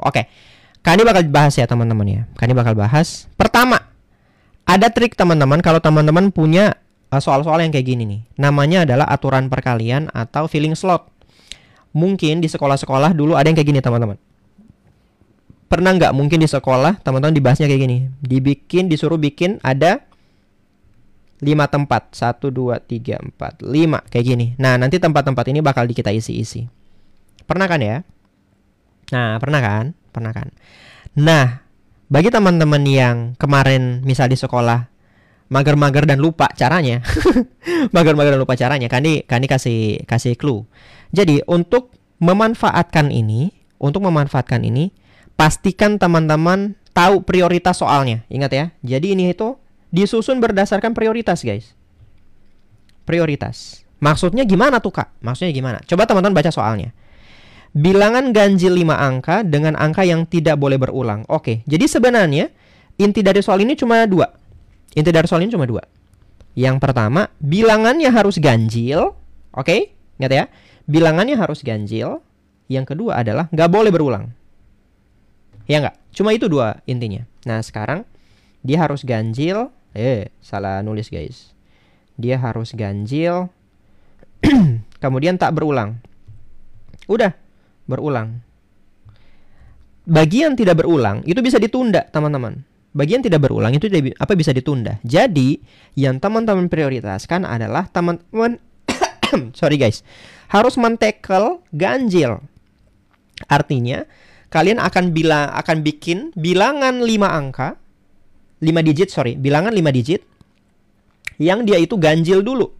Oke. Kali ini bakal bahas ya teman-teman ya. Kali ini bakal bahas. Pertama, ada trik teman-teman kalau teman-teman punya soal-soal yang kayak gini nih. Namanya adalah aturan perkalian atau filling slot. Mungkin di sekolah-sekolah dulu ada yang kayak gini teman-teman. Pernah nggak mungkin di sekolah teman-teman dibahasnya kayak gini? Disuruh bikin ada 5 tempat. 1, 2, 3, 4, 5 kayak gini. Nah, nanti tempat-tempat ini bakal kita isi-isi. Pernah kan ya? Nah, pernah kan? Pernah kan? Nah, bagi teman-teman yang kemarin misal di sekolah mager-mager dan lupa caranya. Mager-mager dan lupa caranya. Kani kasih clue. Jadi, untuk memanfaatkan ini, pastikan teman-teman tahu prioritas soalnya. Ingat ya. Jadi ini itu disusun berdasarkan prioritas, guys. Prioritas. Maksudnya gimana tuh, Kak? Maksudnya gimana? Coba teman-teman baca soalnya. Bilangan ganjil 5 angka dengan angka yang tidak boleh berulang. Oke, jadi sebenarnya inti dari soal ini cuma 2. Yang pertama, bilangannya harus ganjil. Oke, ingat ya. Bilangannya harus ganjil. Yang kedua adalah nggak boleh berulang. Ya nggak? Cuma itu 2 intinya. Nah, sekarang dia harus ganjil. Salah nulis, guys. Dia harus ganjil. Kemudian tak berulang. Udah, berulang. Bagian tidak berulang itu bisa ditunda, teman-teman. Bagian tidak berulang itu bisa ditunda. Jadi, yang teman-teman prioritaskan adalah teman-teman sorry guys, harus men-tackle ganjil. Artinya, kalian akan bikin bilangan 5 digit yang dia itu ganjil dulu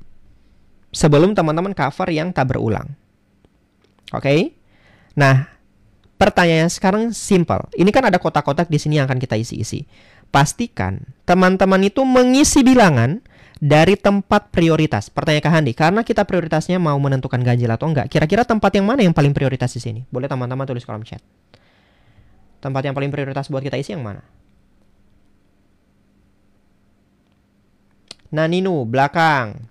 sebelum teman-teman cover yang tak berulang. Oke? Nah, pertanyaannya sekarang simple. Ini kan ada kotak-kotak di sini yang akan kita isi-isi. Pastikan teman-teman itu mengisi bilangan dari tempat prioritas. Pertanyaan Kak Handi, karena kita prioritasnya mau menentukan ganjil atau enggak. Kira-kira tempat yang mana yang paling prioritas di sini? Boleh teman-teman tulis kolom chat. Tempat yang paling prioritas buat kita isi yang mana? Naninu belakang.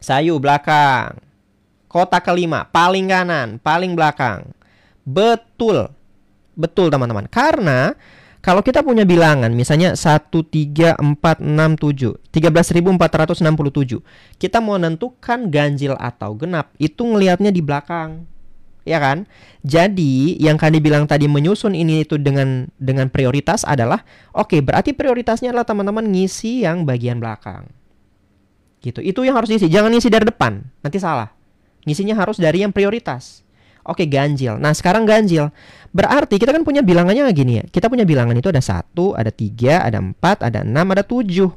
Sayu belakang. Kotak kelima paling kanan, paling belakang. Betul. Betul teman-teman. Karena kalau kita punya bilangan misalnya 1, 3, 4, 6, 7 13.467. Kita mau menentukan ganjil atau genap, itu ngelihatnya di belakang. Ya kan? Jadi yang Kandi bilang tadi menyusun ini itu dengan prioritas adalah oke, berarti prioritasnya adalah teman-teman ngisi yang bagian belakang. Gitu. Itu yang harus diisi. Jangan ngisi dari depan. Nanti salah. Ngisinya harus dari yang prioritas. Oke, ganjil. Nah, sekarang ganjil. Berarti kita kan punya bilangannya gini ya. Kita punya bilangan itu ada 1, ada 3, ada 4, ada 6, ada 7.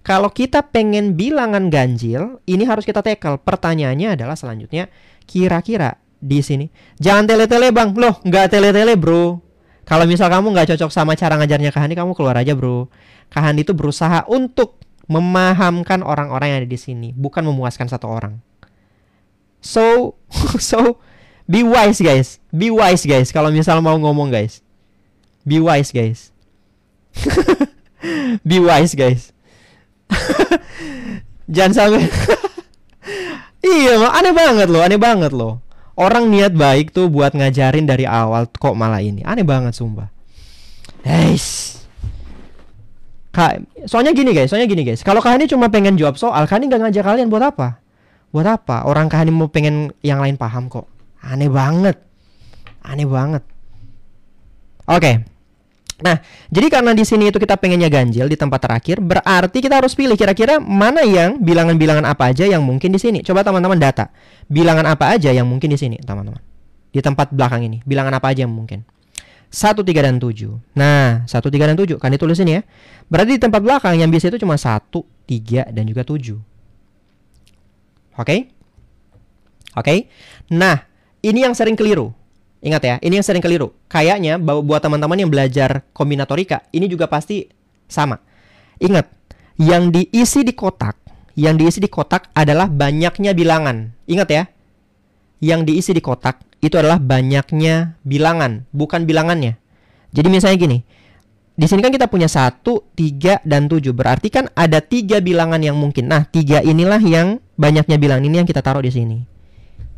Kalau kita pengen bilangan ganjil, ini harus kita tackle. Pertanyaannya adalah selanjutnya, kira-kira di sini jangan tele-tele bang. Loh, nggak tele-tele bro. Kalau misal kamu nggak cocok sama cara ngajarnya Kak Handi, kamu keluar aja bro. Kak Handi itu berusaha untuk memahamkan orang-orang yang ada di sini, bukan memuaskan satu orang. So be wise guys. Be wise guys. Kalau misal mau ngomong guys, be wise guys. Be wise guys. Jangan sampai iya, aneh banget loh. Orang niat baik tuh buat ngajarin dari awal kok malah ini. Aneh banget sumpah. Kak, soalnya gini guys. Kalau Kak Hani cuma pengen jawab soal, Kak Hani nggak ngajak kalian buat apa? Orang Kak Hani mau pengen yang lain paham kok. Aneh banget. Oke. Nah, jadi karena di sini itu kita pengennya ganjil di tempat terakhir, berarti kita harus pilih kira-kira mana yang bilangan-bilangan apa aja yang mungkin di sini. Coba teman-teman data. Bilangan apa aja yang mungkin di sini, teman-teman. Di tempat belakang ini, bilangan apa aja yang mungkin? 1, 3, dan 7. Nah, 1, 3, dan 7 kan ditulis ini ya. Berarti di tempat belakang yang biasa itu cuma 1, 3, dan juga 7. Oke? Nah, ini yang sering keliru. Ingat ya, ini yang sering keliru. Kayaknya buat teman-teman yang belajar kombinatorika, ini juga pasti sama. Ingat, yang diisi di kotak adalah banyaknya bilangan. Ingat ya, yang diisi di kotak itu adalah banyaknya bilangan, bukan bilangannya. Jadi misalnya gini, di sini kan kita punya 1, 3, dan 7. Berarti kan ada 3 bilangan yang mungkin. Nah, 3 inilah yang banyaknya bilangan, ini yang kita taruh di sini.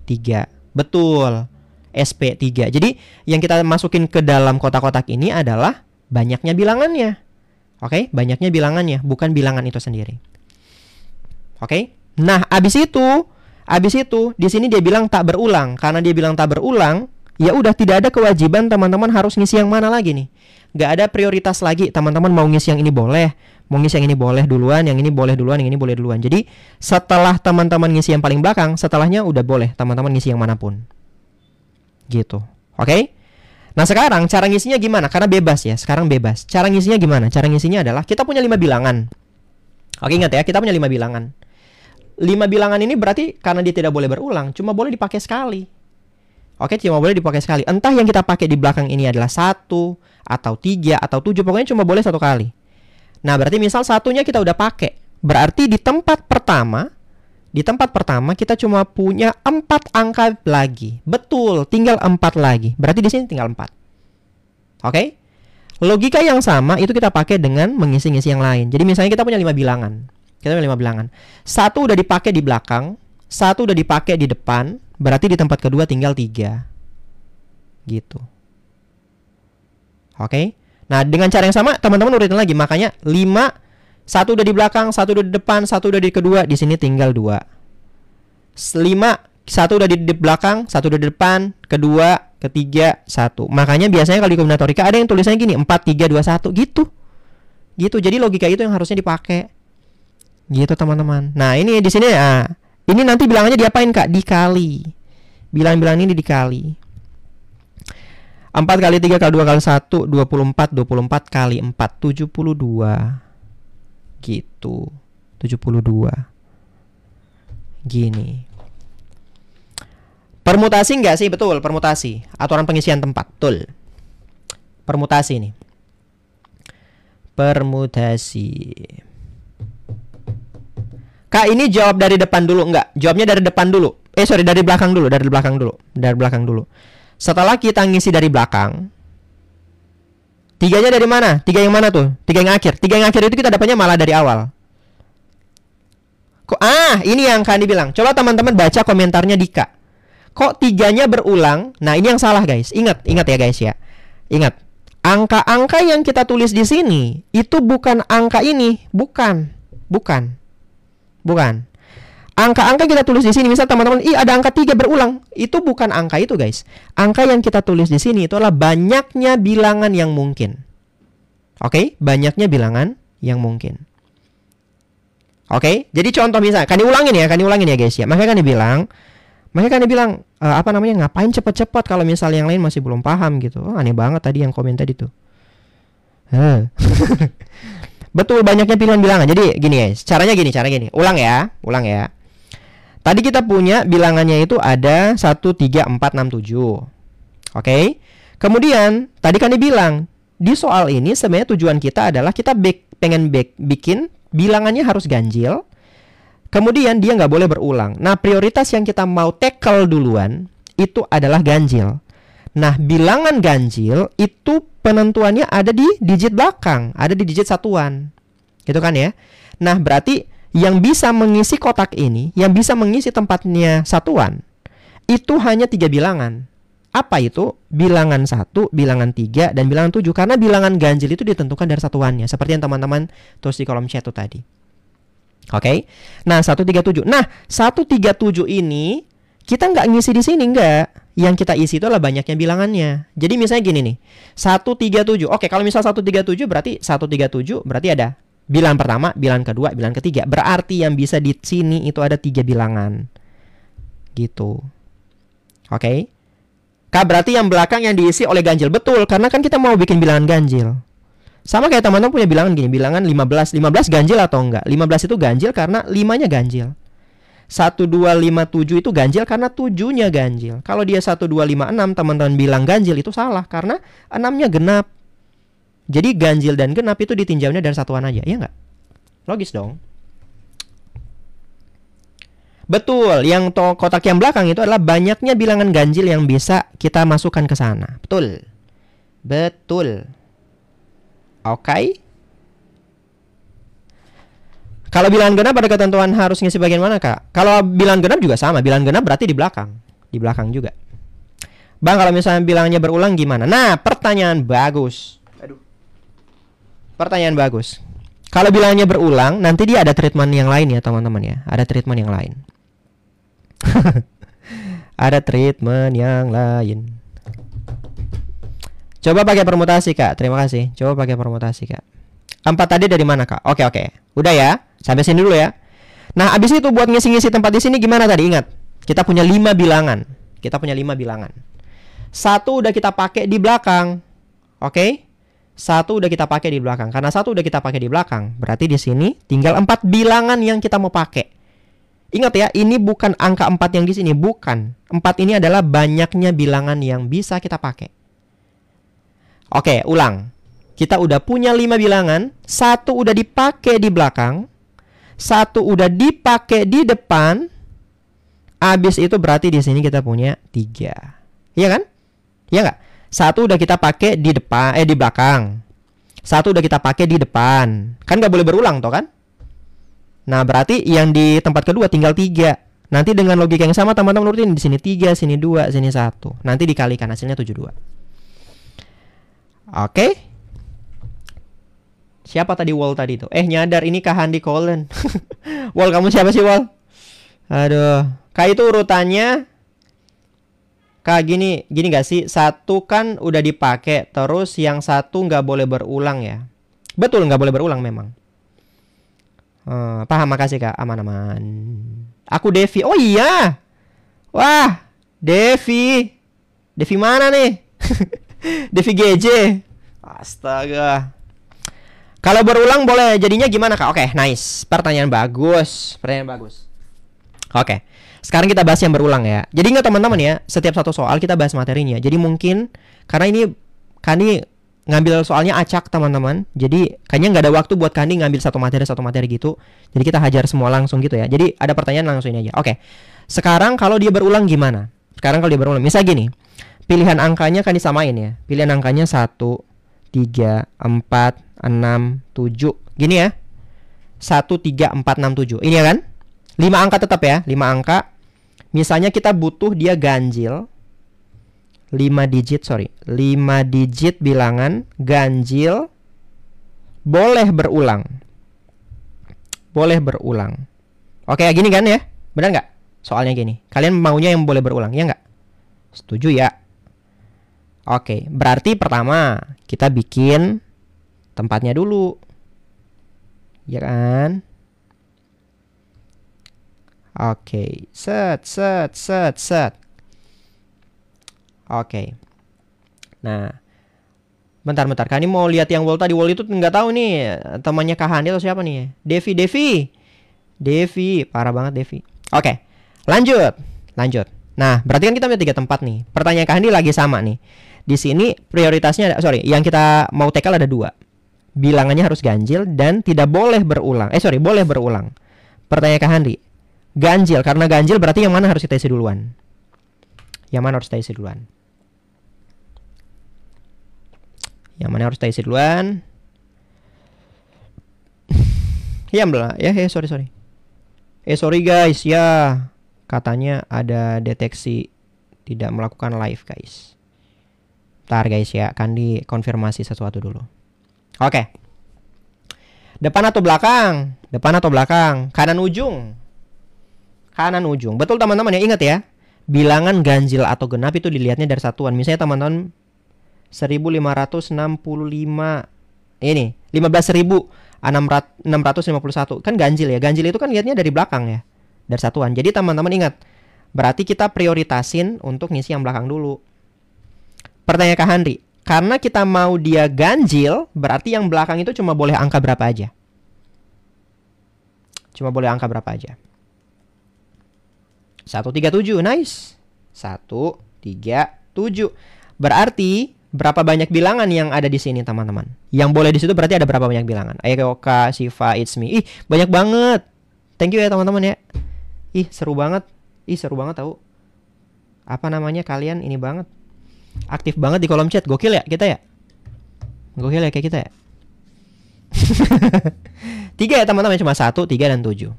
3. Betul. SP3. Jadi yang kita masukin ke dalam kotak-kotak ini adalah banyaknya bilangannya. Oke, banyaknya bilangannya, bukan bilangan itu sendiri. Oke. Nah, abis itu di sini dia bilang tak berulang. Karena dia bilang tak berulang, ya udah tidak ada kewajiban teman-teman harus ngisi yang mana lagi nih. Gak ada prioritas lagi, teman-teman mau ngisi yang ini boleh, mau ngisi yang ini boleh duluan, yang ini boleh duluan, yang ini boleh duluan. Jadi setelah teman-teman ngisi yang paling belakang, setelahnya udah boleh teman-teman ngisi yang manapun. Gitu. Oke? Nah sekarang cara ngisinya gimana? Karena bebas ya, sekarang bebas. Cara ngisinya gimana? Cara ngisinya adalah kita punya 5 bilangan. Oke, ingat ya, kita punya 5 bilangan. 5 bilangan ini berarti karena dia tidak boleh berulang, cuma boleh dipakai sekali. Oke, cuma boleh dipakai sekali. Entah yang kita pakai di belakang ini adalah 1 atau 3 atau 7, pokoknya cuma boleh 1 kali. Nah, berarti misal satunya kita udah pakai. Berarti di tempat pertama kita cuma punya 4 angka lagi. Betul, tinggal 4 lagi. Berarti di sini tinggal 4. Oke? Logika yang sama itu kita pakai dengan mengisi-ngisi yang lain. Jadi misalnya kita punya 5 bilangan. Kita punya 5 bilangan. 1 udah dipakai di belakang, 1 udah dipakai di depan, berarti di tempat kedua tinggal 3. Gitu. Oke. Nah, dengan cara yang sama teman-teman urutin lagi. Makanya 5, 1 udah di belakang, 1 udah di depan, 1 udah di kedua, di sini tinggal 2. 5, 1 udah di belakang, 1 udah di depan, kedua, ketiga, 1. Makanya biasanya kalau di kombinatorika ada yang tulisannya gini, 4, 3, 2, 1 gitu. Gitu. Jadi logika itu yang harusnya dipakai. Gitu teman-teman. Nah, ini di sini ini nanti bilangannya diapain, Kak? Dikali. Bilangan-bilangan ini dikali. 4 kali 3 kali 2 kali 1 24, 24 kali 4 72. Gitu. 72. Gini. Permutasi enggak sih? Betul, permutasi. Aturan pengisian tempat. Betul. Permutasi nih. Permutasi. Kak, ini jawab dari depan dulu enggak? Jawabnya dari depan dulu. Dari belakang dulu, dari belakang dulu. Dari belakang dulu. Setelah kita ngisi dari belakang, 3-nya dari mana? 3 yang mana tuh? 3 yang akhir. 3 yang akhir itu kita dapatnya malah dari awal. Kok ini yang Kak Andi bilang. Coba teman-teman baca komentarnya Dika. Kok 3-nya berulang? Nah, ini yang salah, guys. Ingat ya, guys ya. Ingat. Angka-angka yang kita tulis di sini itu bukan angka ini, bukan. Angka-angka kita tulis di sini, misal teman-teman, ada angka 3 berulang. Itu bukan angka itu, guys. Angka yang kita tulis di sini itu adalah banyaknya bilangan yang mungkin. Oke? Banyaknya bilangan yang mungkin. Oke? Jadi contoh misalnya, kan diulangin ya, guys ya. Makanya kan dibilang, ngapain cepet-cepet kalau misalnya yang lain masih belum paham gitu. Aneh banget tadi yang komen tadi tuh. Betul, banyaknya pilihan bilangan. Jadi gini guys, caranya gini. Ulang ya. Tadi kita punya bilangannya itu ada 1, 3, 4, 6, 7. Oke. Kemudian tadi kan dibilang di soal ini sebenarnya tujuan kita adalah kita pengen bikin bilangannya harus ganjil. Kemudian dia nggak boleh berulang. Nah, prioritas yang kita mau tackle duluan itu adalah ganjil. Nah, bilangan ganjil itu penentuannya ada di digit belakang, ada di digit satuan. Gitu kan ya. Nah, berarti yang bisa mengisi kotak ini, yang bisa mengisi tempatnya satuan, itu hanya 3 bilangan. Apa itu? Bilangan 1, bilangan 3, dan bilangan 7. Karena bilangan ganjil itu ditentukan dari satuannya. Seperti yang teman-teman tulis di kolom chat itu tadi. Oke. Nah, 137. Nah, 137 ini kita nggak ngisi di sini, nggak. Yang kita isi itu adalah banyaknya bilangannya. Jadi misalnya gini nih, 137. Oke, kalau misal 137 berarti 137 berarti ada bilangan pertama, bilangan kedua, bilangan ketiga. Berarti yang bisa di sini itu ada 3 bilangan. Gitu. Oke. Kak, berarti yang belakang yang diisi oleh ganjil. Betul, karena kan kita mau bikin bilangan ganjil. Sama kayak teman-teman punya bilangan gini, bilangan 15. 15 ganjil atau enggak? 15 itu ganjil karena 5-nya ganjil. 1, 2, 5, 7 itu ganjil karena 7-nya ganjil. Kalau dia 1, 2, 5, 6 teman-teman bilang ganjil itu salah karena 6-nya genap. Jadi ganjil dan genap itu ditinjaunya dari satuan aja, ya nggak? Logis dong. Betul, yang kotak yang belakang itu adalah banyaknya bilangan ganjil yang bisa kita masukkan ke sana. Betul. Oke. Kalau bilangan genap ada ketentuan harus ngisi bagian mana, Kak? Kalau bilangan genap juga sama, bilangan genap berarti di belakang juga. Bang, kalau misalnya bilangnya berulang gimana? Nah, pertanyaan bagus. Aduh. Pertanyaan bagus. Kalau bilangnya berulang, nanti dia ada treatment yang lain ya teman-teman ya. Ada treatment yang lain. Ada treatment yang lain. Coba pakai permutasi Kak. Terima kasih. Coba pakai permutasi Kak. 4 tadi dari mana Kak? Oke. Udah ya. Sampai sini dulu ya. Nah, abis itu buat ngisi-ngisi tempat di sini gimana tadi? Ingat, kita punya 5 bilangan. Kita punya 5 bilangan. 1 udah kita pakai di belakang. Oke? 1 udah kita pakai di belakang. Karena 1 udah kita pakai di belakang, berarti di sini tinggal 4 bilangan yang kita mau pakai. Ingat ya, ini bukan angka 4 yang di sini, bukan. 4 ini adalah banyaknya bilangan yang bisa kita pakai. Oke, ulang. Kita udah punya 5 bilangan, 1 udah dipakai di belakang, 1 udah dipakai di depan. Habis itu berarti di sini kita punya 3. Iya kan? Iya nggak? 1 udah kita pakai di depan, di belakang. 1 udah kita pakai di depan. Kan nggak boleh berulang toh kan? Nah, berarti yang di tempat kedua tinggal 3. Nanti dengan logika yang sama teman-teman urutin di sini 3, sini 2, sini 1. Nanti dikalikan hasilnya 72. Oke. Siapa tadi Wall tadi tuh? Nyadar ini Kak Handi Colin. Wall, kamu siapa sih Wall? Aduh. Kak itu urutannya Kak gini gak sih? 1 kan udah dipakai, terus yang 1 nggak boleh berulang ya. Betul, nggak boleh berulang memang. Paham, makasih Kak. Aman-aman. Aku Devi. Oh iya. Wah, Devi. Devi mana nih? Devi GJ. Astaga. Kalau berulang boleh jadinya gimana Kak? Oke, nice. Pertanyaan bagus. Oke. Sekarang kita bahas yang berulang ya. Jadi ingat teman-teman ya, setiap satu soal kita bahas materinya. Jadi mungkin karena ini Kandi ngambil soalnya acak teman-teman. Jadi kayaknya nggak ada waktu buat Kandi ngambil satu materi gitu. Jadi kita hajar semua langsung gitu ya. Jadi ada pertanyaan langsung ini aja. Oke. Sekarang kalau dia berulang gimana? Misal gini. Pilihan angkanya kan disamain ya. Pilihan angkanya 1, 3, 4, 6, 7. Gini ya. 1, 3, 4, 6, 7. Ini ya kan? 5 angka tetap ya. 5 angka. Misalnya kita butuh dia ganjil 5 digit bilangan ganjil boleh berulang. Oke, gini kan ya? Benar nggak? Soalnya gini. Kalian maunya yang boleh berulang, ya nggak? Setuju ya? Oke, berarti pertama kita bikin tempatnya dulu. Ya kan? Oke, set. Oke. Nah, bentar. Kak ini mau lihat yang Wall tadi. Wall itu nggak tahu nih temannya Kak Handi atau siapa nih? Devi, parah banget Devi. Oke, lanjut. Nah, berarti kan kita punya 3 tempat nih. Pertanyaan Kak Handi lagi sama nih. Di sini prioritasnya yang kita mau tackle ada 2. Bilangannya harus ganjil dan tidak boleh berulang. Boleh berulang. Pertanyaan Kak Handi. Ganjil, karena ganjil berarti yang mana harus kita isi duluan? Sorry guys, ya katanya ada deteksi tidak melakukan live guys. Bentar guys ya, Kandi konfirmasi sesuatu dulu. Oke. Depan atau belakang? Kanan ujung. Betul teman-teman ya, ingat ya. Bilangan ganjil atau genap itu dilihatnya dari satuan. Misalnya teman-teman 1565 ini 15.651 kan ganjil ya. Ganjil itu kan lihatnya dari belakang ya, dari satuan. Jadi teman-teman ingat, berarti kita prioritasin untuk ngisi yang belakang dulu. Pertanyaan Kak Handri, karena kita mau dia ganjil, berarti yang belakang itu cuma boleh angka berapa aja? 137, nice. 137. Berarti berapa banyak bilangan yang ada di sini teman-teman? Yang boleh di situ berarti ada berapa banyak bilangan? Ayo Kak, Siva, It's me. Ih, banyak banget. Thank you ya teman-teman ya. Ih, seru banget tahu. Apa namanya, kalian ini banget. Aktif banget di kolom chat. Gokil ya kita ya? Gokil ya kayak kita ya? 3 ya teman-teman, cuma 1, 3, dan 7.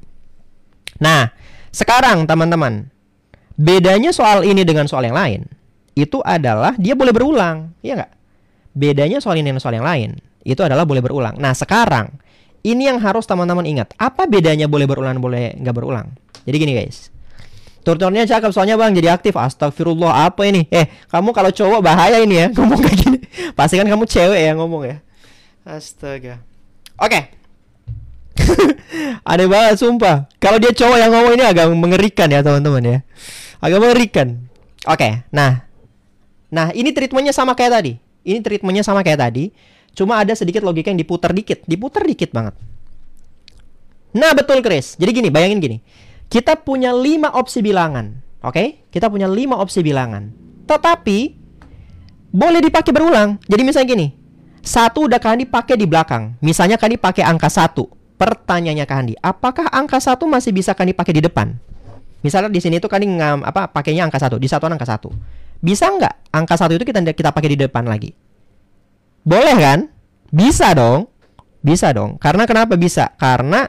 Nah, sekarang teman-teman, bedanya soal ini dengan soal yang lain. itu adalah dia boleh berulang, ya nggak? Bedanya soal ini dan soal yang lain, itu adalah boleh berulang. Nah sekarang, ini yang harus teman-teman ingat. Apa bedanya boleh berulang, boleh nggak berulang? Jadi gini guys. Tutornya cakep soalnya bang, jadi aktif. Astagfirullah, apa ini? Kamu kalau cowok bahaya ini ya, ngomong kayak gini. Pasti kan kamu cewek ya ngomong ya. Astaga. Oke. Aneh banget sumpah. Kalau dia cowok yang ngomong ini agak mengerikan ya teman-teman ya. Agak mengerikan. Oke, nah ini treatmentnya sama kayak tadi. Ini treatmentnya sama kayak tadi. Cuma ada sedikit logika yang diputar dikit banget. Nah betul Chris. Jadi gini, bayangin gini. Kita punya 5 opsi bilangan. Oke? Kita punya 5 opsi bilangan. Tetapi boleh dipakai berulang. Jadi misalnya gini. 1 udah Kandi pakai di belakang. Misalnya Kandi pakai angka 1. Pertanyaannya Kandi, apakah angka 1 masih bisa Kandi pakai di depan? Misalnya di sini tuh Kandi pakainya angka 1, di satuan angka 1. Bisa nggak angka 1 itu kita pakai di depan lagi? Boleh kan? Bisa dong. Bisa dong. Karena kenapa bisa? Karena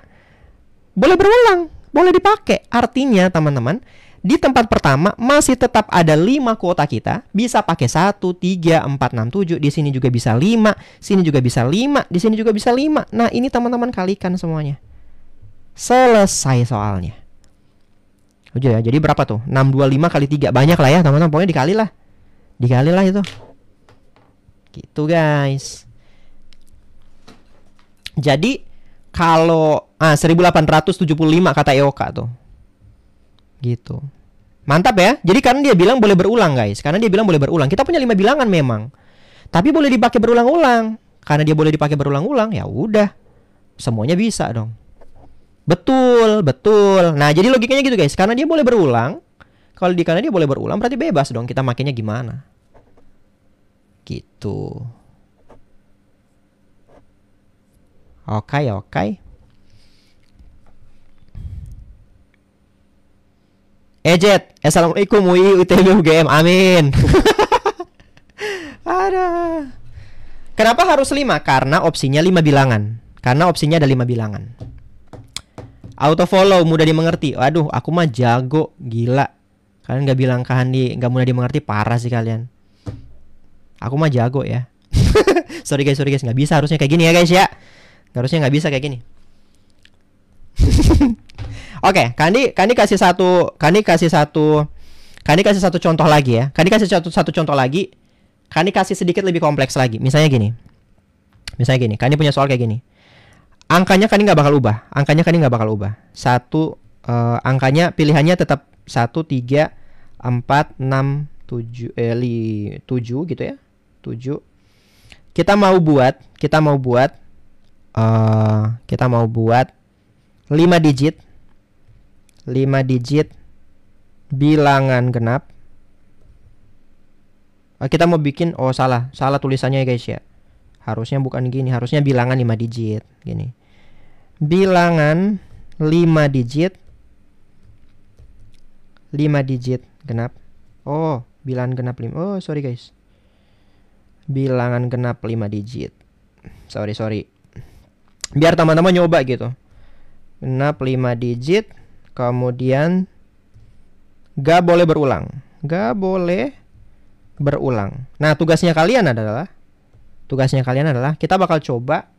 boleh berulang, boleh dipakai. Artinya teman-teman, di tempat pertama masih tetap ada 5 kuota kita. Bisa pakai 1, 3, 4, 6, 7. Di sini juga bisa 5. Sini juga bisa 5. Di sini juga bisa 5. Nah ini teman-teman kalikan semuanya. Selesai soalnya. Udah ya, jadi berapa tuh? 625 kali 3. Banyak lah ya teman-teman. Pokoknya dikali lah. Dikali lah itu. Gitu guys. Jadi kalau 1875 kata Eoka tuh. Gitu. Mantap ya. Jadi karena dia bilang boleh berulang guys. Karena dia bilang boleh berulang. Kita punya 5 bilangan memang. Tapi boleh dipakai berulang-ulang. Karena dia boleh dipakai berulang-ulang, ya udah. Semuanya bisa dong. Betul, betul. Nah, jadi logikanya gitu guys. Karena dia boleh berulang. Karena dia boleh berulang berarti bebas dong kita makainya gimana. Gitu. Oke. Ejet, assalamualaikum UI UTB UGM, amin. Ada. Kenapa harus 5? Karena opsinya 5 bilangan. Karena opsinya ada 5 bilangan. Auto follow mudah dimengerti. Waduh, aku mah jago, gila. Kalian nggak bilang ke Handi nggak mudah dimengerti, parah sih kalian. Aku mah jago ya. sorry guys, nggak bisa harusnya kayak gini ya guys ya. Harusnya nggak bisa kayak gini. Oke, Kandi kasih satu contoh lagi ya. Kandi kasih satu contoh lagi. Kandi kasih sedikit lebih kompleks lagi. Misalnya gini, Kandi punya soal kayak gini. Angkanya Kandi nggak bakal ubah. Angkanya pilihannya tetap 1, 3, 4, 6, 7 gitu ya. 7. Kita mau buat 5 digit bilangan genap. Kita mau bikin salah tulisannya ya guys ya. Harusnya bukan gini, harusnya bilangan 5 digit gini. Bilangan 5 digit genap. Bilangan genap 5. Sorry guys. Bilangan genap 5 digit. Sorry. Biar teman-teman nyoba gitu. Genap 5 digit, kemudian gak boleh berulang. Nah, tugasnya kalian adalah kita bakal coba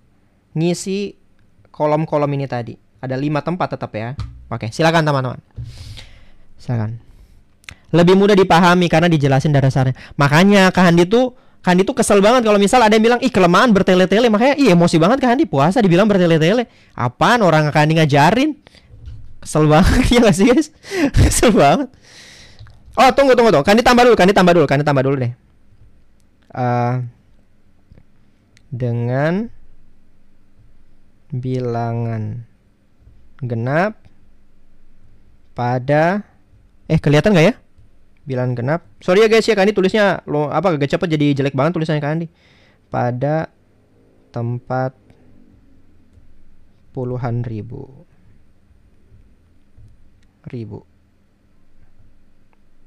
ngisi kolom-kolom ini tadi. Ada 5 tempat tetap ya. Oke, silakan teman-teman. Silakan. Lebih mudah dipahami karena dijelasin dasarnya. Makanya Kak Handi tuh kesel banget kalau misal ada yang bilang, ih kelemahan bertele-tele. Makanya emosi banget Kak Handi, puasa dibilang bertele-tele. Apaan orang Kak Handi ngajarin? Kesel banget ya gak sih guys? Kesel banget. Tunggu. Kak Handi tambah dulu deh. Dengan bilangan genap pada kelihatan gak ya? Bilangan genap. Sorry ya guys ya, Kandi tulisnya agak cepet jadi jelek banget tulisannya Kandi. Pada tempat puluhan ribu.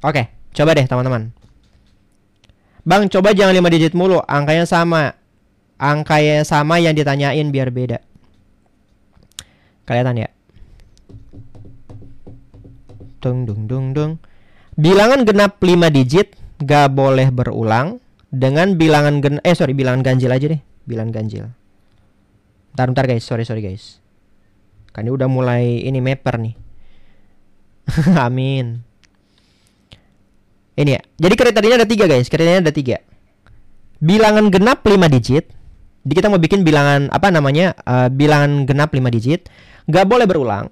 Oke, coba deh teman-teman. Bang, coba jangan 5 digit mulu, angkanya sama yang ditanyain biar beda. Kelihatan ya? Dung. Bilangan genap 5 digit Gak boleh berulang dengan bilangan ganjil aja deh. Bilangan ganjil. Bentar guys, sorry guys. Kan ini udah mulai ini mapper nih. Amin. Ini ya. Jadi kriterianya ada 3 guys. Kriterianya ada 3. Bilangan genap 5 digit. Jadi kita mau bikin bilangan bilangan genap 5 digit. Gak boleh berulang.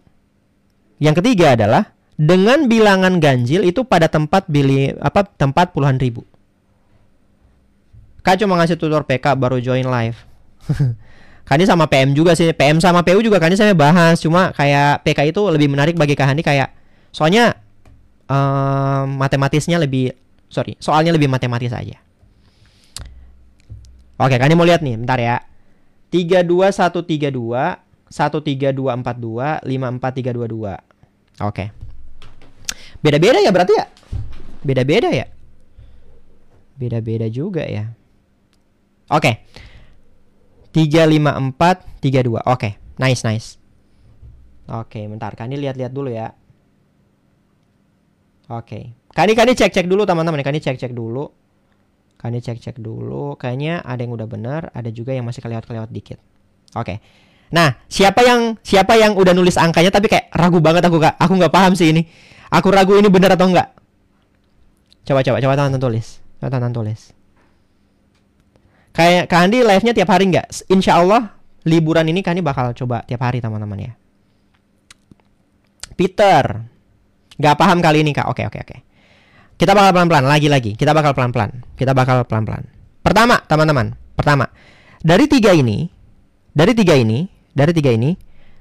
Yang ketiga adalah dengan bilangan ganjil itu pada tempat tempat puluhan ribu. Kak cuma ngasih tutor PK baru join live. Kak ini sama PM juga sih. PM sama PU juga Kak ini saya bahas. Cuma kayak PK itu lebih menarik bagi Kak Handi kayak soalnya soalnya lebih matematis aja. Oke, Kak ini mau lihat nih, bentar ya. 32132 13242 54322. Oke. Beda-beda ya berarti ya? Beda-beda ya? Beda-beda juga ya. Oke. 35432. Oke, nice. Oke, bentar. Kak ini lihat-lihat dulu ya. Oke. Kak ini cek-cek dulu teman-teman. Kak ini cek-cek dulu. Kayaknya ada yang udah benar, ada juga yang masih kelewat dikit. Oke. Nah, siapa yang udah nulis angkanya tapi kayak ragu banget aku Kak. Aku nggak paham sih ini. Aku ragu ini benar atau enggak. Coba teman-teman tulis. Kayak Kak Andi live-nya tiap hari nggak? Insya Allah liburan ini Kak Andi bakal coba tiap hari teman-teman ya. Peter, nggak paham kali ini Kak. Oke. Kita bakal pelan-pelan, lagi-lagi. Kita bakal pelan-pelan. Pertama, teman-teman. Dari tiga ini,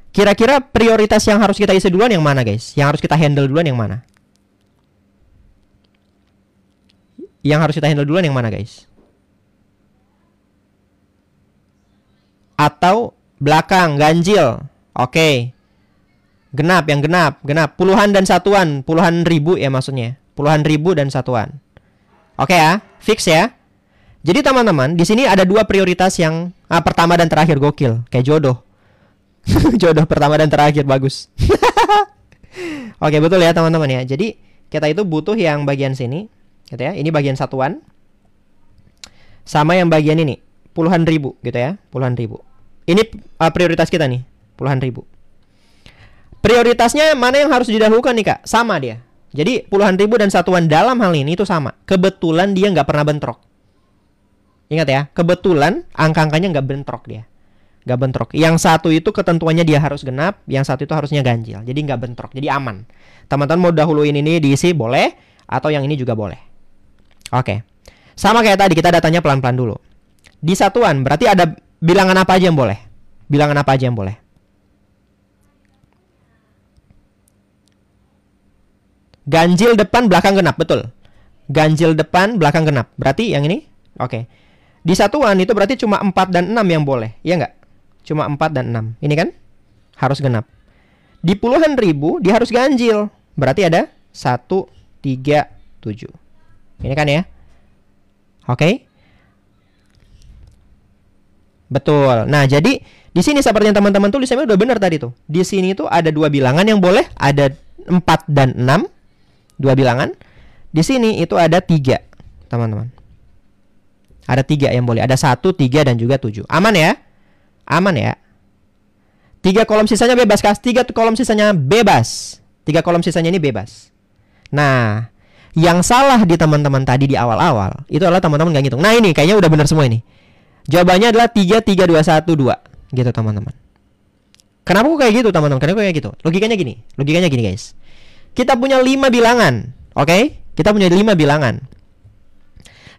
kira-kira prioritas yang harus kita isi duluan yang mana, guys? Yang harus kita handle duluan yang mana? Guys? Atau belakang, ganjil. Oke. Genap. Puluhan dan satuan, puluhan ribu ya maksudnya. Puluhan ribu dan satuan. Oke ya, fix ya. Jadi teman-teman, di sini ada 2 prioritas yang pertama dan terakhir gokil, kayak jodoh. Jodoh pertama dan terakhir bagus. Oke, betul ya teman-teman ya. Jadi kita itu butuh yang bagian sini, gitu ya. Ini bagian satuan. Sama yang bagian ini, puluhan ribu gitu ya, puluhan ribu. Ini prioritas kita nih, puluhan ribu. Prioritasnya mana yang harus didahulukan nih Kak? Sama dia. Jadi puluhan ribu dan satuan dalam hal ini itu sama. Kebetulan dia nggak pernah bentrok. Ingat ya, kebetulan angka-angkanya nggak bentrok dia. Nggak bentrok. Yang satu itu ketentuannya dia harus genap, yang satu itu harusnya ganjil. Jadi nggak bentrok, jadi aman. Teman-teman mau dahuluin ini diisi boleh, atau yang ini juga boleh. Oke. Sama kayak tadi, kita datanya pelan-pelan dulu. Di satuan berarti ada bilangan apa aja yang boleh? Ganjil depan belakang genap, betul. Ganjil depan belakang genap. Berarti yang ini? Oke. Di satuan itu berarti cuma 4 dan 6 yang boleh. Iya nggak? Cuma 4 dan 6. Ini kan? Harus genap. Di puluhan ribu dia harus ganjil. Berarti ada 1, 3, 7. Ini kan ya? Oke. Betul. Nah, jadi di sini seperti yang teman-teman tulisnya udah benar tadi tuh. Di sini tuh ada 2 bilangan yang boleh, ada 4 dan 6. 2 bilangan. Di sini itu ada 3, teman-teman. Ada 3 yang boleh. Ada 1, 3 dan juga 7. Aman ya? 3 kolom sisanya bebas, Kas. 3 kolom sisanya bebas. 3 kolom sisanya ini bebas. Nah, yang salah di teman-teman tadi di awal-awal itu adalah teman-teman nggak ngitung. Nah, ini kayaknya udah benar semua ini. Jawabannya adalah 3, 3, 2, 1, 2. Gitu, teman-teman. Kenapa kok kayak gitu, teman-teman? Kenapa kayak gitu? Logikanya gini, guys. Kita punya 5 bilangan, oke? Kita punya 5 bilangan.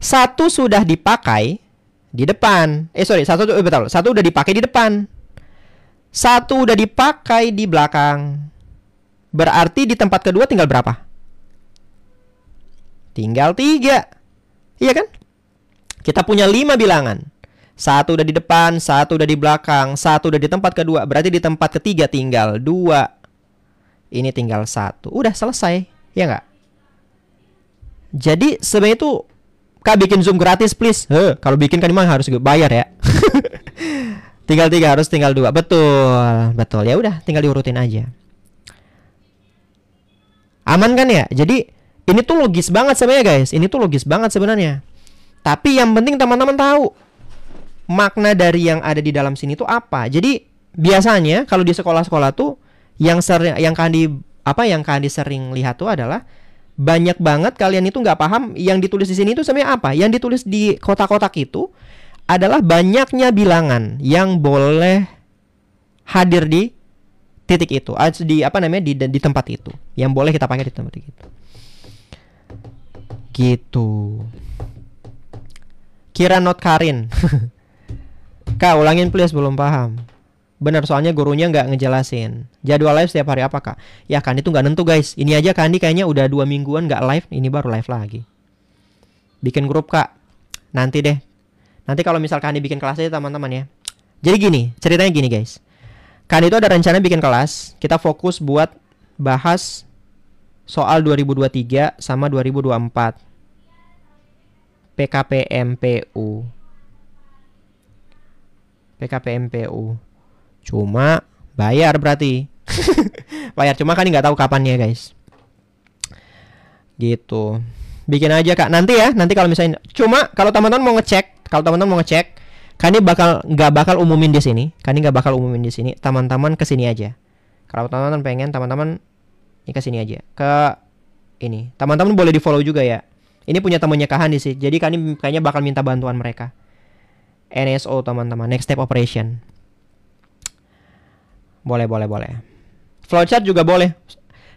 1 sudah dipakai di depan. Satu udah dipakai di depan. 1 udah dipakai di belakang. Berarti di tempat kedua tinggal berapa? Tinggal 3. Iya kan? Kita punya 5 bilangan. 1 udah di depan, 1 udah di belakang, 1 udah di tempat kedua. Berarti di tempat ketiga tinggal 2. Ini tinggal 1. Udah selesai, ya nggak? Jadi sebenarnya itu Kak bikin Zoom gratis please. Kalau bikin kan memang harus bayar ya. Tinggal 3 harus tinggal 2. Betul. Ya udah, tinggal diurutin aja. Aman kan ya? Jadi Ini tuh logis banget sebenarnya guys. Ini tuh logis banget sebenarnya. Tapi yang penting teman-teman tahu makna dari yang ada di dalam sini tuh apa. Jadi biasanya kalau di sekolah-sekolah tuh yang Kandi sering lihat tuh adalah banyak banget kalian itu nggak paham yang ditulis di sini itu sebenarnya apa. Yang ditulis di kotak-kotak itu adalah banyaknya bilangan yang boleh hadir di titik itu, di tempat itu, yang boleh kita pakai di tempat itu. Gitu. Kira not Karin. Kak, ulangin please, belum paham. Bener, soalnya gurunya nggak ngejelasin. Jadwal live setiap hari apa kak? Ya Kandi tuh nggak nentu guys. Ini aja Kandi kayaknya udah 2 mingguan nggak live. Ini baru live lagi. Bikin grup kak. Nanti deh. Nanti kalau misal Kandi bikin kelas aja teman-teman ya. Jadi gini, ceritanya gini guys. Kandi itu ada rencana bikin kelas. Kita fokus buat bahas soal 2023 sama 2024. PKPMPU. Cuma bayar berarti. Bayar, cuma kan nggak tahu kapannya guys. Gitu. Bikin aja kak. Nanti ya. Nanti kalau misalnya. Cuma kalau teman-teman mau ngecek. Kandi nggak bakal umumin di sini. Teman-teman kesini aja. Kalau teman-teman pengen, teman-teman ini kesini aja. Ke ini. Teman-teman boleh di follow juga ya. Ini punya temennya Kak Handi sih. Jadi Kandi kayaknya bakal minta bantuan mereka. NSO teman-teman. Next Step Operation. Boleh. Flowchart juga boleh.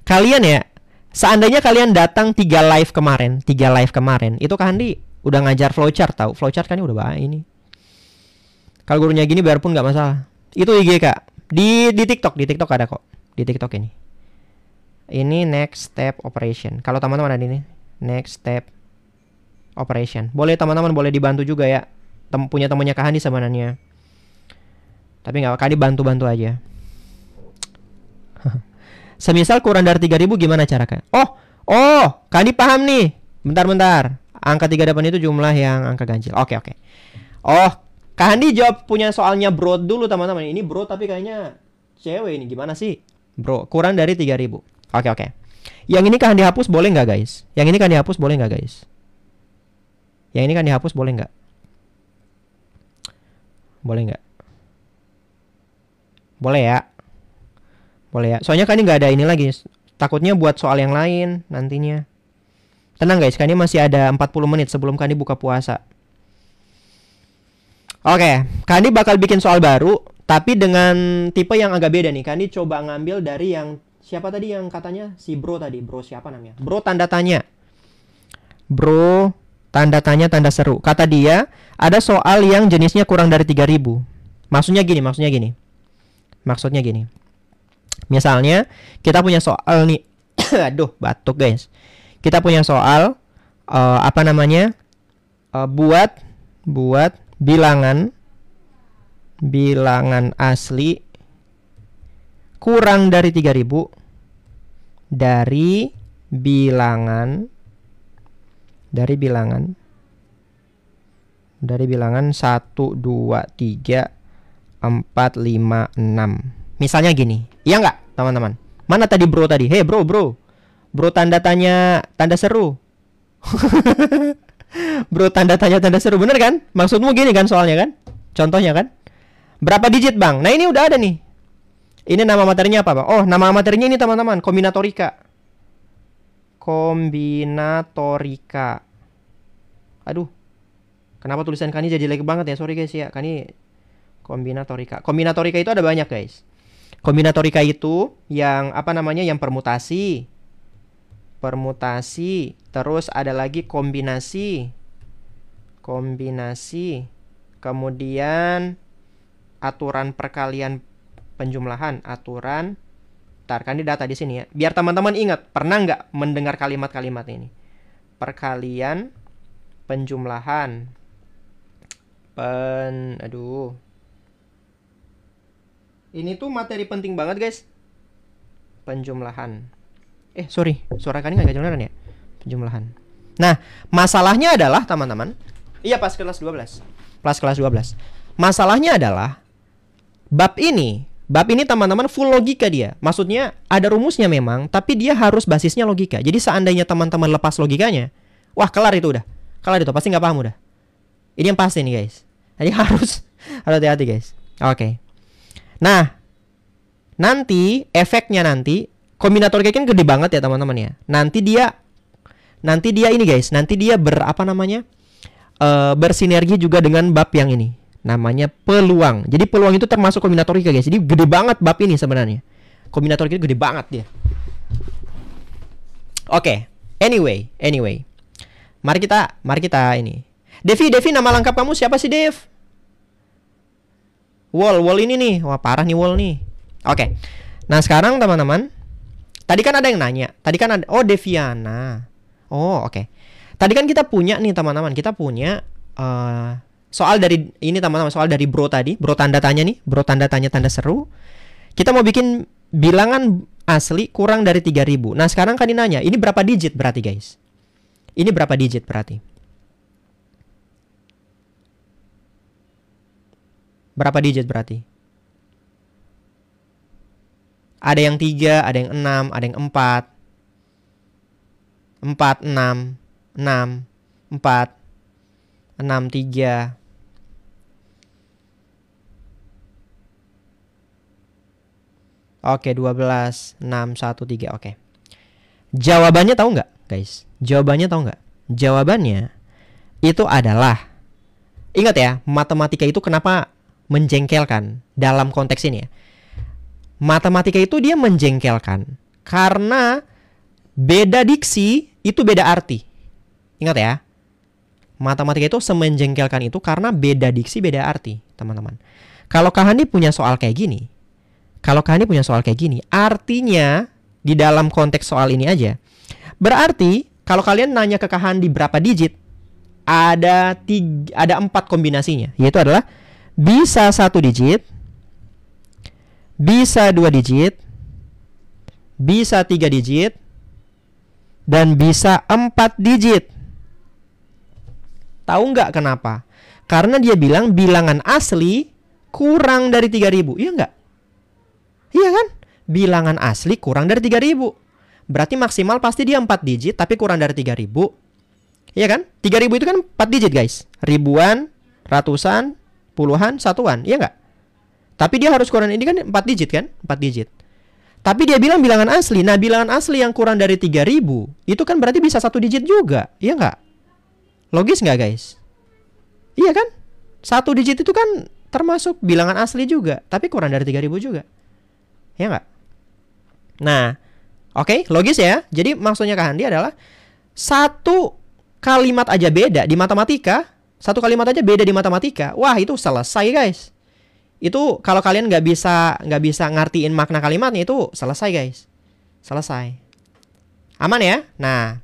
Kalian ya, seandainya kalian datang 3 live kemarin, itu Kak Handi udah ngajar flowchart tahu. Flowchart kan udah baik ini. Kalau gurunya gini biarpun nggak masalah. Itu IG Kak. Di TikTok ada kok. Di TikTok ini. Ini Next Step Operation. Kalau teman-teman ada ini, Next Step Operation. Boleh teman-teman boleh dibantu juga ya. Punya temannya Kak Handi sebenarnya. Tapi nggak, Kak Handi bantu-bantu aja. Semisal kurang dari 3.000 gimana cara Kak? Oh, Kak Handi paham nih. Bentar. Angka 3 depan itu jumlah yang angka ganjil. Oke. Oh, Kak Handi jawab punya soalnya bro dulu teman-teman. Ini bro tapi kayaknya cewek ini. Gimana sih? Bro, kurang dari 3.000. Oke. Yang ini Kak Handi hapus boleh nggak guys? Yang ini Kak Handi hapus boleh nggak guys? Yang ini Kak Handi hapus boleh nggak? Boleh nggak? Boleh ya. Soalnya Kak Handi nggak ada ini lagi. Takutnya buat soal yang lain nantinya. Tenang guys, Kak Handi masih ada 40 menit sebelum Kak Handi buka puasa. Oke, Kak Handi bakal bikin soal baru, tapi dengan tipe yang agak beda nih. Kak Handi coba ngambil dari yang siapa tadi yang katanya si bro tadi. Bro siapa namanya? Bro tanda tanya. Bro tanda tanya tanda seru. Kata dia ada soal yang jenisnya kurang dari 3.000. Maksudnya gini. Misalnya kita punya soal nih. Aduh, batuk guys. Kita punya soal buat bilangan asli kurang dari 3.000 dari bilangan 1, 2, 3, 4, 5, 6. Misalnya gini. Iya nggak teman-teman? Mana tadi bro tadi? Hei bro. Bro tanda tanya tanda seru. Bro tanda tanya tanda seru. Bener kan? Maksudmu gini kan soalnya kan? Contohnya kan? Berapa digit bang? Nah ini udah ada nih. Ini nama materinya apa bang? Oh nama materinya ini teman-teman. Kombinatorika. Aduh. Kenapa tulisan Kani jadi jelek banget ya? Sorry guys ya. Kani kombinatorika. Kombinatorika itu ada banyak guys. Kombinatorika itu yang yang permutasi. Terus ada lagi kombinasi. Kemudian aturan perkalian penjumlahan, kan di data di sini ya. Biar teman-teman ingat, pernah nggak mendengar kalimat-kalimat ini? Perkalian penjumlahan. Ini tuh materi penting banget guys. Penjumlahan. Sorry, suara Kani nggak kedengeran ya? Penjumlahan. Nah, masalahnya adalah teman-teman. Iya pas kelas 12. Masalahnya adalah bab ini Bab ini teman-teman full logika dia. Maksudnya ada rumusnya memang, tapi dia harus basisnya logika. Jadi seandainya teman-teman lepas logikanya, wah kelar itu udah. Kelar itu, pasti nggak paham udah. Ini yang pasti nih guys. Jadi harus hati-hati guys. Oke. Nah, nanti efeknya nanti kombinatorika kan gede banget ya teman-teman ya. Nanti dia ini guys, nanti dia bersinergi juga dengan bab yang ini. Namanya peluang. Jadi peluang itu termasuk kombinatorika guys. Jadi gede banget bab ini sebenarnya. Kombinatorika itu gede banget dia. Oke. Anyway. Mari kita ini. Devi, nama lengkap kamu siapa sih, Dev? Wall ini nih. Wah, parah nih Wall nih. Oke. Nah, sekarang teman-teman, tadi kan ada yang nanya. Tadi kan ada, oh Deviana. Oh, oke. Tadi kan kita punya nih teman-teman. Kita punya soal dari ini teman-teman, soal dari bro tadi, bro tanda tanya nih, bro tanda tanya tanda seru. Kita mau bikin bilangan asli kurang dari 3000. Nah, sekarang kan nanya, ini berapa digit berarti, guys? Ini berapa digit berarti? Berapa digit berarti? Ada yang 3, ada yang 6, ada yang 4. 4, 6, 6, 4, 6, 3. Oke, 12, 6, 1, 3. Oke. Jawabannya tahu nggak, guys? Jawabannya tahu nggak? Jawabannya itu adalah, ingat ya, matematika itu kenapa menjengkelkan dalam konteks ini ya? Matematika itu dia menjengkelkan karena beda diksi itu beda arti. Ingat ya. Matematika itu semenjengkelkan itu karena beda diksi beda arti, teman-teman. Kalau Kak Handi punya soal kayak gini, artinya di dalam konteks soal ini aja. Berarti kalau kalian nanya ke Kak Handi berapa digit, ada 4 kombinasinya, yaitu adalah bisa 1 digit, bisa 2 digit, bisa 3 digit, dan bisa 4 digit. Tahu nggak kenapa? Karena dia bilang bilangan asli kurang dari 3000. Iya nggak? Iya kan? Bilangan asli kurang dari 3000. Berarti maksimal pasti dia 4 digit tapi kurang dari 3000. Iya kan? 3000 itu kan 4 digit guys. Ribuan, ratusan, puluhan, satuan. Iya nggak? Tapi dia harus kurang, ini kan 4 digit kan? 4 digit. Tapi dia bilang bilangan asli. Nah, bilangan asli yang kurang dari 3000 itu kan berarti bisa 1 digit juga. Iya nggak? Logis nggak guys? Iya kan? 1 digit itu kan termasuk bilangan asli juga, tapi kurang dari 3000 juga. Ya nggak? Nah, oke, logis ya. Jadi maksudnya Kak Handi adalah satu kalimat aja beda di matematika. Satu kalimat aja beda di matematika. Wah, itu selesai guys. Itu kalau kalian nggak bisa ngartiin makna kalimatnya, itu selesai guys. Selesai. Aman ya? Nah,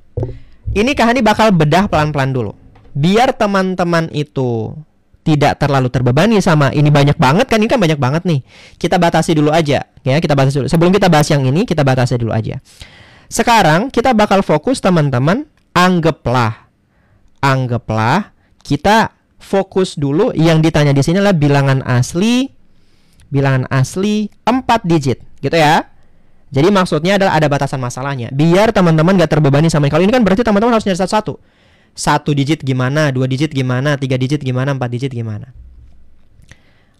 ini Kak Handi bakal bedah pelan-pelan dulu. Biar teman-teman itu tidak terlalu terbebani sama ini banyak banget kan, ini kan banyak banget nih. Kita batasi dulu aja ya, kita batasi dulu. Sebelum kita bahas yang ini, kita batasi dulu aja. Sekarang kita bakal fokus teman-teman, anggaplah kita fokus dulu yang ditanya di sini adalah bilangan asli 4 digit gitu ya. Jadi maksudnya adalah ada batasan masalahnya. Biar teman-teman gak terbebani sama kalau ini kan berarti teman-teman harus nyari satu. 1 digit gimana, 2 digit gimana, 3 digit gimana, 4 digit gimana.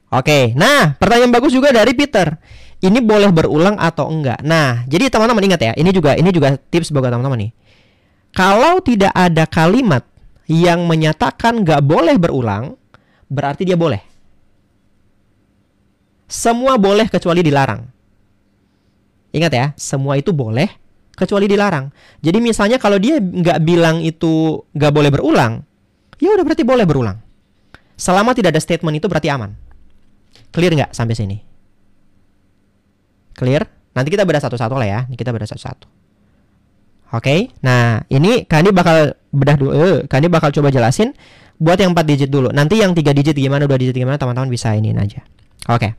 Oke, nah pertanyaan bagus juga dari Peter. Ini boleh berulang atau enggak? Nah, jadi teman-teman ingat ya, ini juga tips buat teman-teman nih. Kalau tidak ada kalimat yang menyatakan nggak boleh berulang, berarti dia boleh. Semua boleh kecuali dilarang. Ingat ya, semua itu boleh kecuali dilarang. Jadi misalnya kalau dia nggak bilang itu nggak boleh berulang, ya udah berarti boleh berulang. Selama tidak ada statement itu berarti aman. Clear nggak sampai sini? Clear? Nanti kita bedah satu-satu lah ya. Kita bedah satu-satu. Oke, nah ini Kandi bakal bedah dulu. Kandi bakal coba jelasin buat yang 4 digit dulu. Nanti yang 3 digit gimana, 2 digit gimana, teman-teman bisa iniin aja. Oke.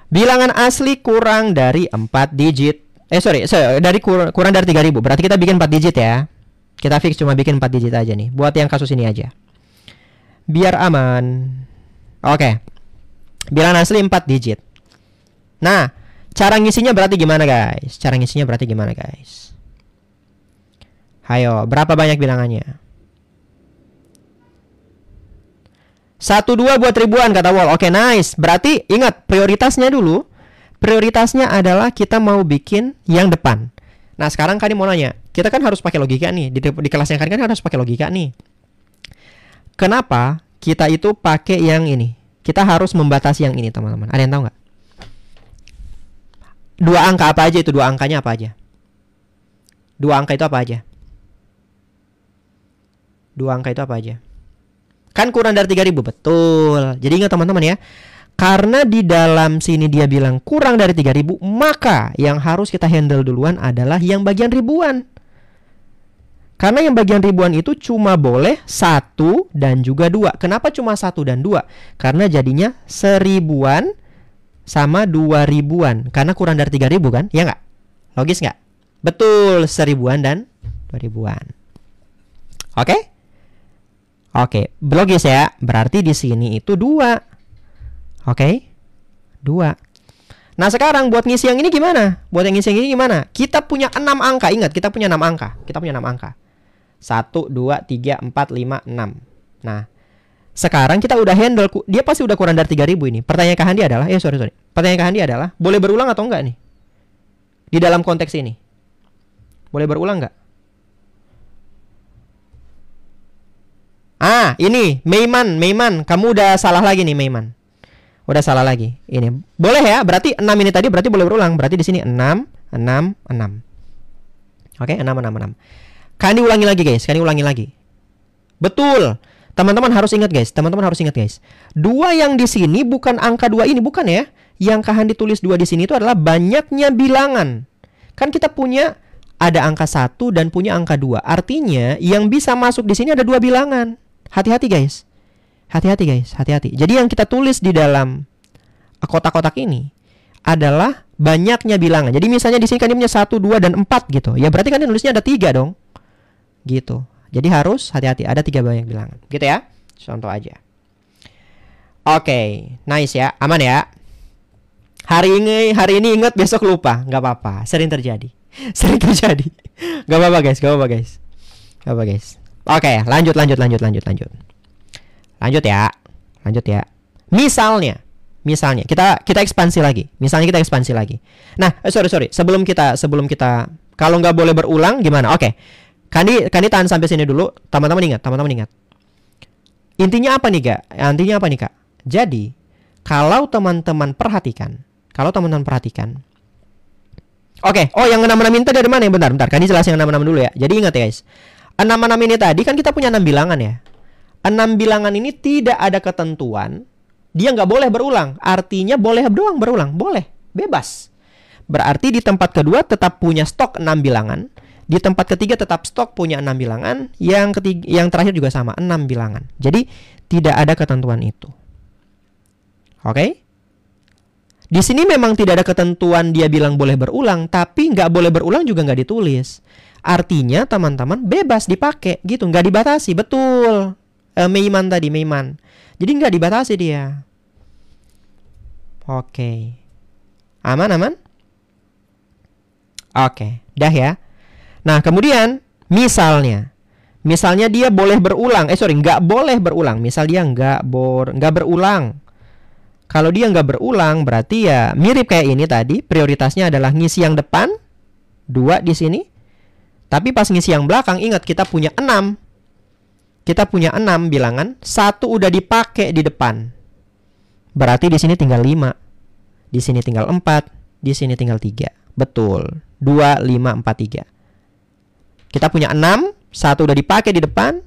Bilangan asli kurang dari 4 digit. Dari kurang dari 3000. Berarti kita bikin 4 digit ya. Kita fix cuma bikin 4 digit aja nih. Buat yang kasus ini aja. Biar aman. Oke. Bilangan asli 4 digit. Nah, cara ngisinya berarti gimana guys? Cara ngisinya berarti gimana guys? Ayo, berapa banyak bilangannya? 1, 2 buat ribuan kata Wall. Oke, nice. Berarti ingat prioritasnya dulu. Prioritasnya adalah kita mau bikin yang depan. Nah, sekarang Kani mau nanya. Kita kan harus pakai logika nih. Di kelasnya Kani kan harus pakai logika nih. Kenapa kita itu pakai yang ini? Kita harus membatasi yang ini, teman-teman. Ada yang tahu nggak? Dua angka apa aja itu? Dua angkanya apa aja? Dua angka itu apa aja? Dua angka itu apa aja? Kan kurang dari 3000, betul. Jadi ingat teman-teman ya. Karena di dalam sini dia bilang kurang dari 3000, maka yang harus kita handle duluan adalah yang bagian ribuan. Karena yang bagian ribuan itu cuma boleh 1 dan juga 2. Kenapa cuma 1 dan 2? Karena jadinya 1000-an sama 2000-an. Karena kurang dari 3000 kan? Ya nggak? Logis nggak? Betul, 1000-an dan 2000-an. Oke? Oke, logis ya. Berarti di sini itu 2. Oke? 2. Nah, sekarang buat ngisi yang ini gimana? Buat yang ngisi yang ini gimana? Kita punya 6 angka. Ingat, kita punya 6 angka. Kita punya 6 angka. 1, 2, 3, 4, 5, 6. Nah, sekarang kita udah handle. Dia pasti udah kurang dari 3000 ini. Pertanyaan Kak Handi adalah, sorry. Pertanyaan Kak Handi adalah, boleh berulang atau enggak nih? Di dalam konteks ini. Boleh berulang enggak? Ah, ini Meiman, kamu udah salah lagi nih Meiman. Udah salah lagi. Ini boleh ya? Berarti 6 ini tadi berarti boleh berulang. Berarti di sini 6, 6, 6. Oke, 6, 6, 6. Kani ulangi lagi guys, Kani ulangi lagi. Betul. Teman-teman harus ingat guys, teman-teman harus ingat guys. 2 yang di sini bukan angka 2 ini, bukan ya. Yang Kak Handi tulis 2 di sini itu adalah banyaknya bilangan. Kan kita punya ada angka 1 dan punya angka 2. Artinya yang bisa masuk di sini ada 2 bilangan. Hati-hati guys. Hati-hati guys, hati-hati. Jadi yang kita tulis di dalam kotak-kotak ini adalah banyaknya bilangan. Jadi misalnya di sini kan dia punya 1, 2 dan 4 gitu. Ya berarti kan dia nulisnya ada 3 dong. Gitu. Jadi harus hati-hati, ada 3 banyak bilangan. Gitu ya. Contoh aja. Oke, nice ya. Aman ya. Hari ini ingat, besok lupa. Nggak apa-apa, sering terjadi. Sering terjadi. Nggak apa-apa guys, nggak apa-apa guys. Nggak apa guys. Oke, lanjut. Lanjut ya. Misalnya kita ekspansi lagi. Nah, sorry. Sebelum kita kalau nggak boleh berulang gimana? Oke. Kani tahan sampai sini dulu. Teman-teman ingat. Intinya apa nih, Kak? Jadi, kalau teman-teman perhatikan. Oke, yang 6 itu dari mana ya? Bentar. Kani jelasin yang 6 dulu ya. Jadi ingat ya, guys. 6 ini tadi kan kita punya 6 bilangan ya. 6 bilangan ini tidak ada ketentuan. Dia nggak boleh berulang. Artinya boleh doang berulang. Boleh. Bebas. Berarti di tempat kedua tetap punya stok 6 bilangan. Di tempat ketiga tetap stok punya 6 bilangan. Yang terakhir juga sama, 6 bilangan. Jadi tidak ada ketentuan itu. Oke? Di sini memang tidak ada ketentuan dia bilang boleh berulang. Tapi nggak boleh berulang juga nggak ditulis. Artinya teman-teman bebas dipakai gitu. Nggak dibatasi. Betul. Meiman. Jadi nggak dibatasi dia. Oke. Aman? Oke. Dah ya. Nah kemudian misalnya dia boleh berulang. Nggak boleh berulang. Misal dia nggak berulang. Kalau dia nggak berulang berarti ya mirip kayak ini tadi. Prioritasnya adalah ngisi yang depan. 2 di sini. Tapi pas ngisi yang belakang ingat kita punya 6. Kita punya 6 bilangan. 1 udah dipakai di depan. Berarti di sini tinggal 5. Di sini tinggal 4. Di sini tinggal 3. Betul. 2, 5, 4, 3. Kita punya 6. 1 udah dipakai di depan.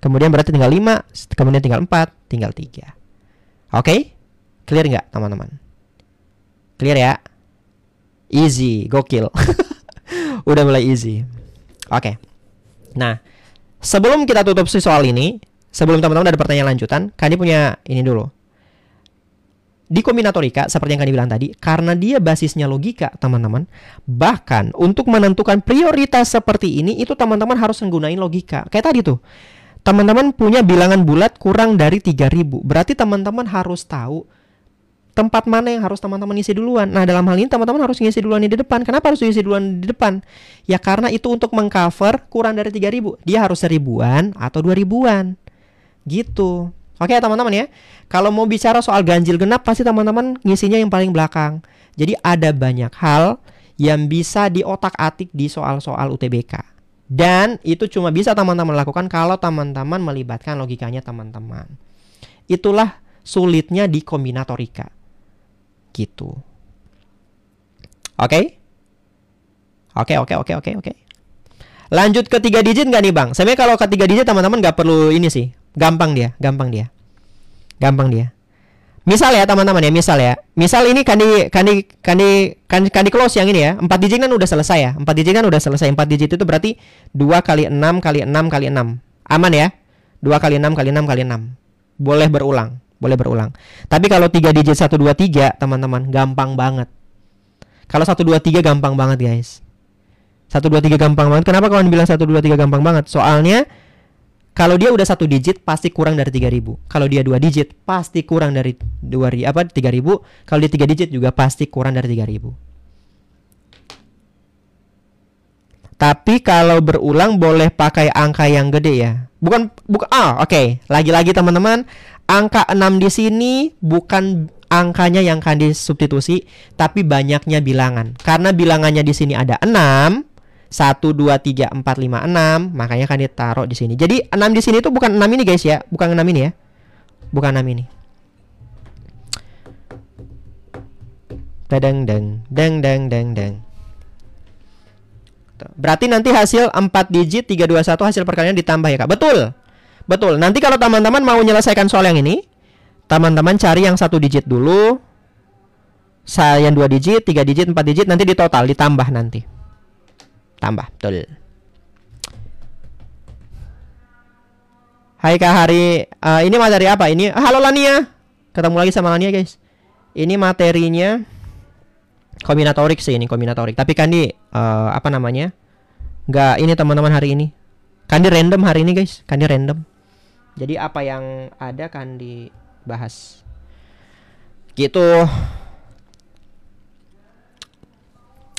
Kemudian berarti tinggal 5. Kemudian tinggal 4. Tinggal 3. Oke? Clear nggak teman-teman? Clear ya? Easy. Gokil. Udah mulai easy. Oke. Nah, sebelum kita tutup si soal ini, sebelum teman-teman ada pertanyaan lanjutan, Kani punya ini dulu. Di kombinatorika, seperti yang Kani bilang tadi, karena dia basisnya logika, teman-teman, bahkan untuk menentukan prioritas seperti ini, itu teman-teman harus menggunakan logika. Kayak tadi tuh, teman-teman punya bilangan bulat kurang dari 3000. Berarti teman-teman harus tahu tempat mana yang harus teman-teman isi duluan. Nah, dalam hal ini teman-teman harus ngisi duluan di depan. Kenapa harus isi duluan di depan? Ya karena itu untuk mengcover kurang dari 3.000. Dia harus 1.000-an atau 2.000-an. Gitu. Oke, teman-teman ya. Kalau mau bicara soal ganjil genap, pasti teman-teman ngisinya yang paling belakang. Jadi ada banyak hal yang bisa diotak-atik di soal-soal UTBK. Dan itu cuma bisa teman-teman lakukan kalau teman-teman melibatkan logikanya teman-teman. Itulah sulitnya di kombinatorika. Gitu. Oke? Oke. Lanjut ke 3 digit nggak nih, Bang? Sebenarnya kalau ke 3 digit teman-teman nggak perlu ini sih. Gampang dia. Misal ya teman-teman ya, misal ini kandi close yang ini ya. 4 digit kan udah selesai ya. 4 digit kan udah selesai. 4 digit itu berarti 2 kali 6 kali 6 kali 6. Aman ya? 2 kali 6 kali 6 kali 6. Boleh berulang. Tapi kalau 3 digit 1 2 3, teman-teman, gampang banget. Kalau 1 2 3 gampang banget, guys. 1 2 3 gampang banget. Kenapa kawan bilang 1 2 3 gampang banget? Soalnya kalau dia udah 1 digit pasti kurang dari 3.000. Kalau dia 2 digit pasti kurang dari 3.000. Kalau dia 3 digit juga pasti kurang dari 3.000. Tapi kalau berulang boleh pakai angka yang gede ya. Oke. Lagi-lagi teman-teman, angka 6 di sini bukan angkanya yang akan disubstitusi, tapi banyaknya bilangan. Karena bilangannya di sini ada 6, 1 2 3 4 5 6, makanya kan ditaruh di sini. Jadi 6 di sini tuh bukan 6 ini guys ya, bukan 6 ini ya. Bukan 6 ini. Deng. Berarti nanti hasil 4 digit 321 hasil perkalian ditambah ya, Kak. Betul. Nanti kalau teman-teman mau menyelesaikan soal yang ini, teman-teman cari yang 1 digit dulu. Yang 2 digit, 3 digit, 4 digit, nanti di total ditambah nanti. Tambah, betul. Hai Kak Hari, ini materi apa? Ini halo Lania. Ketemu lagi sama Lania, guys. Ini materinya kombinatorik sih, ini kombinatorik. Tapi kan di apa namanya? Nggak ini teman-teman hari ini. Kan di random hari ini, guys. Kan di random. Jadi apa yang ada kan dibahas. Gitu.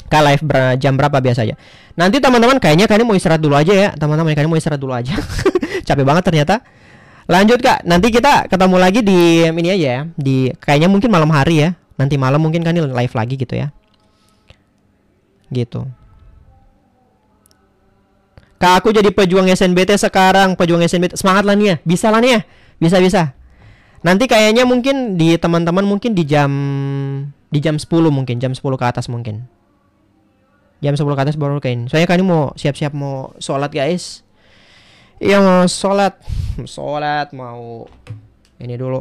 Kak live jam berapa biasanya? Nanti teman-teman kayaknya mau istirahat dulu aja ya. Teman-teman kayaknya mau istirahat dulu aja. Capek banget ternyata. Lanjut Kak. Nanti kita ketemu lagi di ini aja ya. Kayaknya mungkin malam hari ya. Nanti malam mungkin kan live lagi gitu ya. Gitu. Kak, aku jadi pejuang SNBT sekarang. Pejuang SNBT. Semangat lah nih ya. Bisa lah nih ya. Bisa. Nanti kayaknya mungkin di teman-teman mungkin di jam 10 mungkin. Jam 10 ke atas mungkin. Jam 10 ke atas baru kain. Soalnya kan ini mau siap-siap mau sholat, guys. Iya mau sholat mau ini dulu.